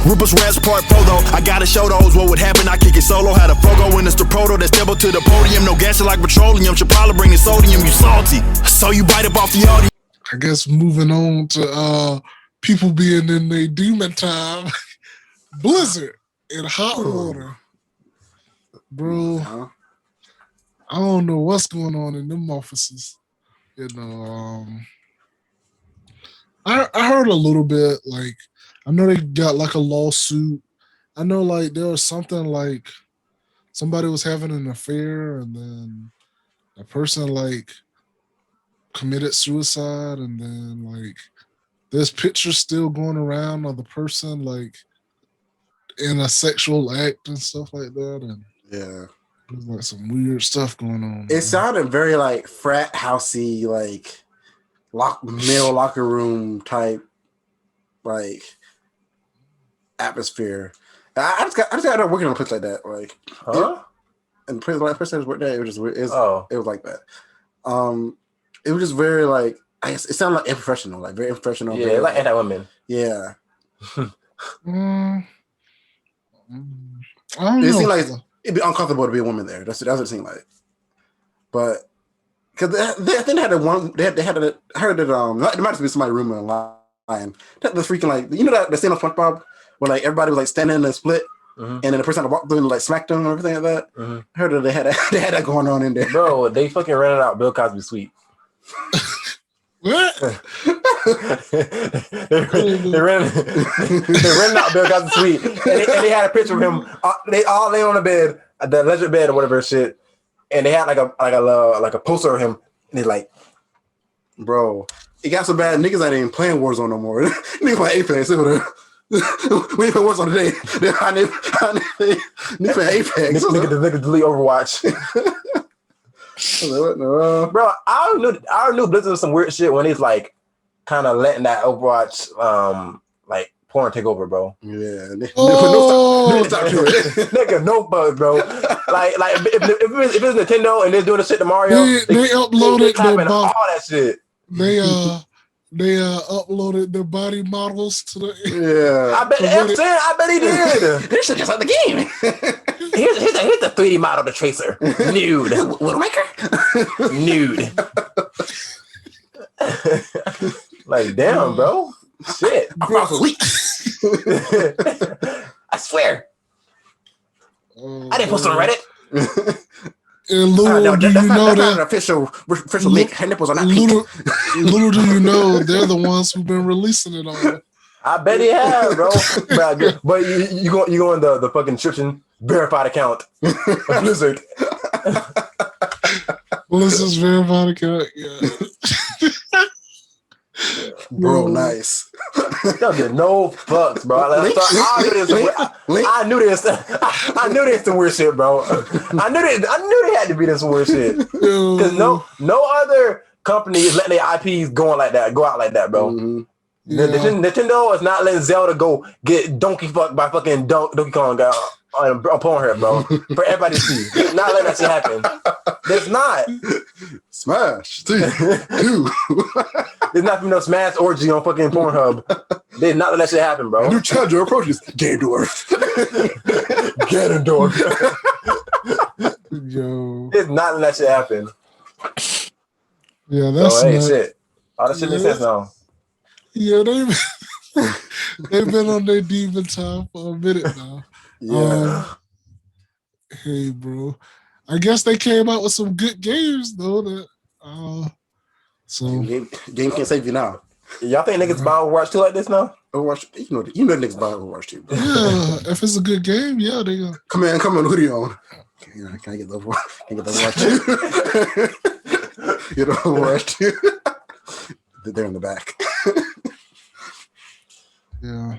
Rupert Rats Part Photo. I gotta show those what would happen. I kick it solo. Had a Fogo in it's the proto that step up to the podium. No gas like petroleum. Should probably bring the sodium. You salty, so you bite up off the audio. I guess moving on to people being in their demon time. Blizzard in hot water, bro. I don't know what's going on in them offices. You know, I heard a little bit. Like, I know they got like a lawsuit. I know like there was something like somebody was having an affair, and then a person like committed suicide, and then like there's pictures still going around of the person like in a sexual act and stuff like that, and yeah, there's like some weird stuff going on. It sounded very like frat housey, like male locker room type, like atmosphere. I just got working on a place like that, like, and the place I was working there, it was just weird. It was like that. It was just very like, I guess it sounded like unprofessional, like very unprofessional. Yeah, like anti-women. Yeah. I don't It know. seemed like it'd be uncomfortable to be a woman there. That's what it seemed like. But because they had a one, they had a, I heard that there might be somebody rumor lying. That the freaking like, you know that the scene on SpongeBob where like everybody was like standing in a split, and then the person that walked through and like smacked them and everything like that. I heard that they had that going on in there. Bro, they fucking rented out Bill Cosby suite. What? they rented out Bill Cosby suite, and they had a picture of him. They all lay on the bed, the alleged bed or whatever shit, and they had like a poster of him, and they like, bro, it got so bad niggas ain't even playing Warzone no more. Niggas play Apex. We ain't play Warzone today. Niggas play Apex. Niggas delete Overwatch. Bro, I knew Blizzard was some weird shit when he's like kind of letting that Overwatch like porn take over, bro. Yeah. Oh, Nigga, no bug, bro. Like if it's Nintendo and they're doing the shit to Mario, they uploaded all that shit. They uploaded their body models to the. Yeah. I bet he did. This shit just like the game. Here's the 3D model, the Tracer. Nude. Widowmaker? Nude. Like, damn, bro. Shit. I'm also weeks. I swear. I didn't post on Reddit. And little do you know that's not an official link. Her nipples are not pink. Little do you know, they're the ones who've been releasing it all. I bet he have, bro. But you go in the fucking description, verified account of Blizzard. Blizzard's verified account, yeah. Bro, nice. Don't get no fucks, bro. I knew this some weird shit, bro. I knew they had to be this weird shit. Because no other company is letting their IPs go out like that, bro. Mm-hmm. Yeah. Nintendo is not letting Zelda go get donkey fucked by fucking Donkey Kong on Pornhub, bro. For everybody to see. They're not letting that shit happen. There's not. Smash. Dude. There's not no Smash orgy on fucking Pornhub. They're not letting that shit happen, bro. New challenger approaches. Ganondorf. Ganondorf. Yo. It's not letting that shit happen. Yeah, that's shit. All that shit makes sense now. Yeah, they've been on their demon time for a minute now. Yeah. Hey, bro. I guess they came out with some good games though. Game can't save you now. Y'all think niggas buy Overwatch 2 like this now? Overwatch, you know niggas buy Overwatch 2. Bro. Yeah, if it's a good game, yeah, they go. Come on, hoodie on. Can I get the Overwatch? Can I get the Overwatch 2? You know Overwatch 2. They're in the back. Yeah.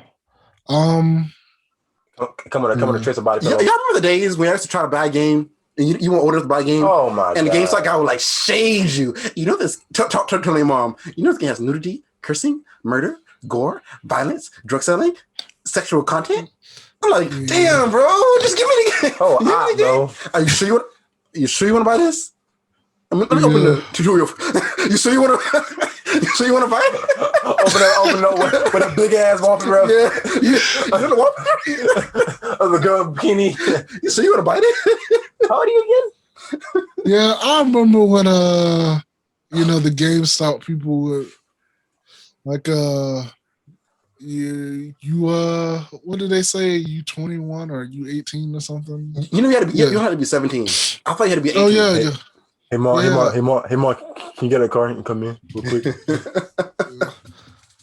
Come on, to trace a body. Y'all remember the days when I used to try to buy a game and you want to order to buy a game? Oh my god. And the GameStop guy would like shade you. You know this, tell your mom, you know this game has nudity, cursing, murder, gore, violence, drug selling, sexual content? I'm like, damn, bro, just give me the game. Oh, bro. Are you sure you want to buy this? Let me open the tutorial. You sure you want to? So you want to bite? Open up with a big ass wallpaper. Yeah. Of the girl bikini. So you want to bite it? How old are you again? Yeah, I remember when you know, the GameStop people would like you what did they say? You 21 or you 18 or something? You know you had to be. You had to be 17. I thought you had to be 18. Oh yeah, Hey, yeah. Hey Mark, can you get a car and come in real quick?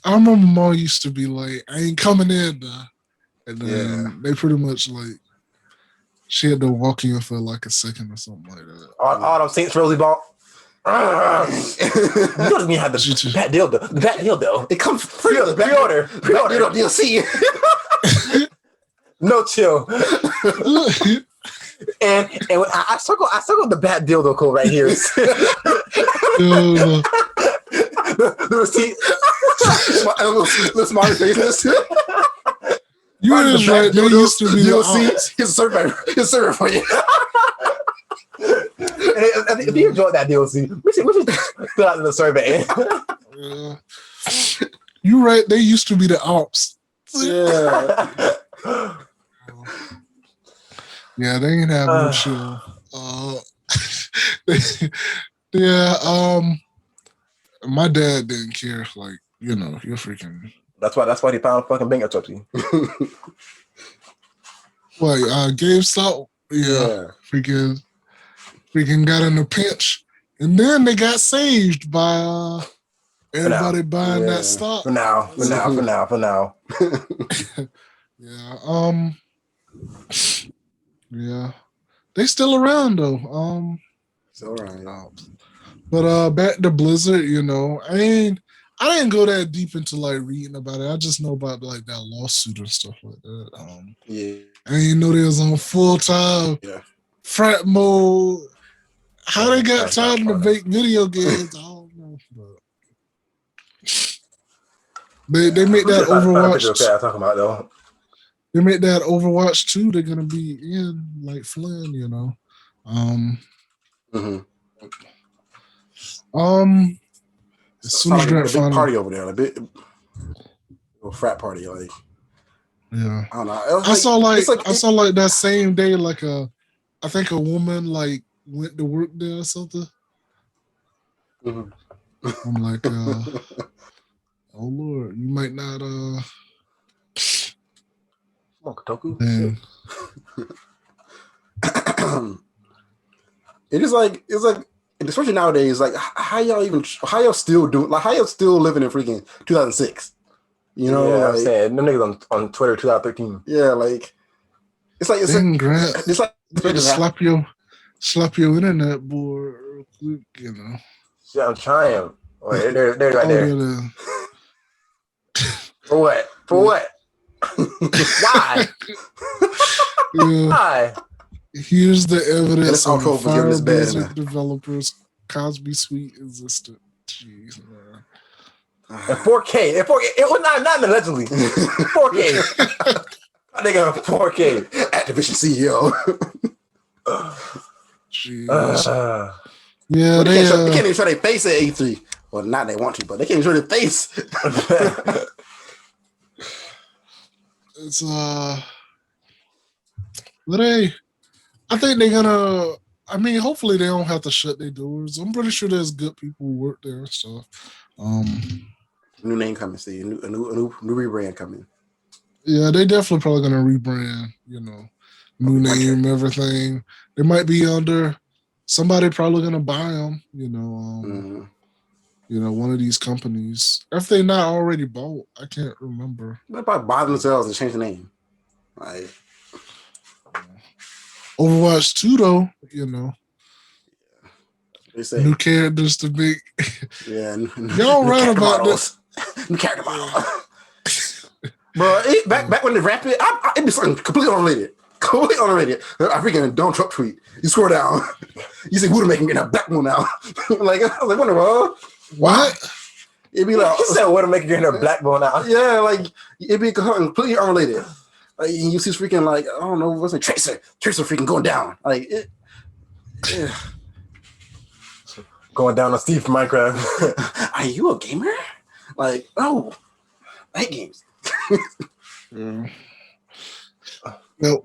I remember Mom used to be like, I ain't coming in now. And then they pretty much like she had to walk in for like a second or something like that. All them Saints Rosie ball. You doesn't even have the bat dildo. The bat dildo. It comes pre-order. Pre-order DLC. No chill. And I circled the bat dildo code right here. The receipt. Little smiley faces. You was right. There used to be DLC. He's a server for you. If you enjoyed that DLC, we should fill out the survey. You right. They used to be the ops. Yeah. Yeah, they ain't have no chill. Yeah. My dad didn't care. Like, you know, you're freaking. That's why they found fucking bankruptcy. Like GameStop. Yeah. Freaking got in a pinch, and then they got saved by everybody buying that stock. For now. Yeah. Yeah. They still around though. Still around. But back to Blizzard, you know, I didn't go that deep into like reading about it. I just know about like that lawsuit and stuff like that. I didn't know they was on full time frat mode. How they got time to make video games, I don't know. But they make that Overwatch. Talking about though. They make that Overwatch 2. They're gonna be in like Flynn, you know. As soon as a big party over there, a big frat party, like yeah. I don't know. I saw like that same day, like I think a woman like went to work there or something. I'm like, oh Lord, you might not Kotaku. It's like especially nowadays, like how y'all still doing, like how y'all still living in freaking 2006? You know, yeah, like, I'm saying them niggas on Twitter 2013. Yeah, like it's like slap your internet board real quick, you know. Yeah, I'm trying. Wait, they're right there. For what? Why? Why? Here's the evidence of Fire Blizzard developers Cosby Suite existed. Jeez, man. And 4K. It was not allegedly. 4K. I think 4K. Activision CEO. Yeah, they can't even show their face at E3. Well, not they want to, but they can't even show their face. It's but I think they're gonna. I mean, hopefully they don't have to shut their doors. I'm pretty sure there's good people who work there and stuff. New name coming, see, a new rebrand coming. Yeah, they definitely probably gonna rebrand. You know, new name, everything. They might be under somebody probably gonna buy them. You know, you know, one of these companies. If they not already bought, I can't remember. They probably buy themselves and change the name. Like Overwatch 2, though, you know. They say new characters to make. Yeah, y'all right about this. New character model. Bro, back when they wrapped it, it'd be something completely unrelated. Completely unrelated. I freaking Donald Trump tweet. You scroll down. You see Widowmaker getting a black one now. Like I was like, what? It'd be like, you said Widowmaker getting her black bone out. Yeah, like it'd be completely unrelated. Like you see freaking like I don't know what's it, Tracer freaking going down. Like it. Yeah. Going down on Steve from Minecraft. Are you a gamer? Like, oh, I hate games. Well,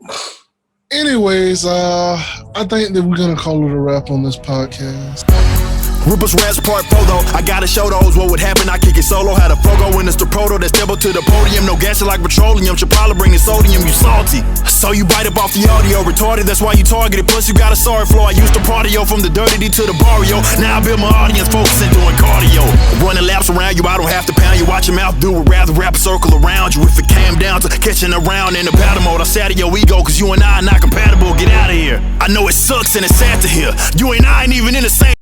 anyways, I think that we're gonna call it a wrap on this podcast. Ripper's Rats Part 4 though, I gotta show those what would happen, I kick it solo. Had a Fogo in it's the proto that step up to the podium. No gas like petroleum, should probably bring the sodium, you salty. So you bite up off the audio, retarded, that's why you targeted. Plus you got a sorry flow, I used to partyo from the dirty D to the barrio. Now I build my audience, focusing doing cardio. Running laps around you, I don't have to pound you. Watch your mouth do it, rather wrap a circle around you. If it came down to catching around in the battle mode, I sat in your ego, cause you and I are not compatible, get out of here. I know it sucks and it's sad to hear, you and I ain't even in the same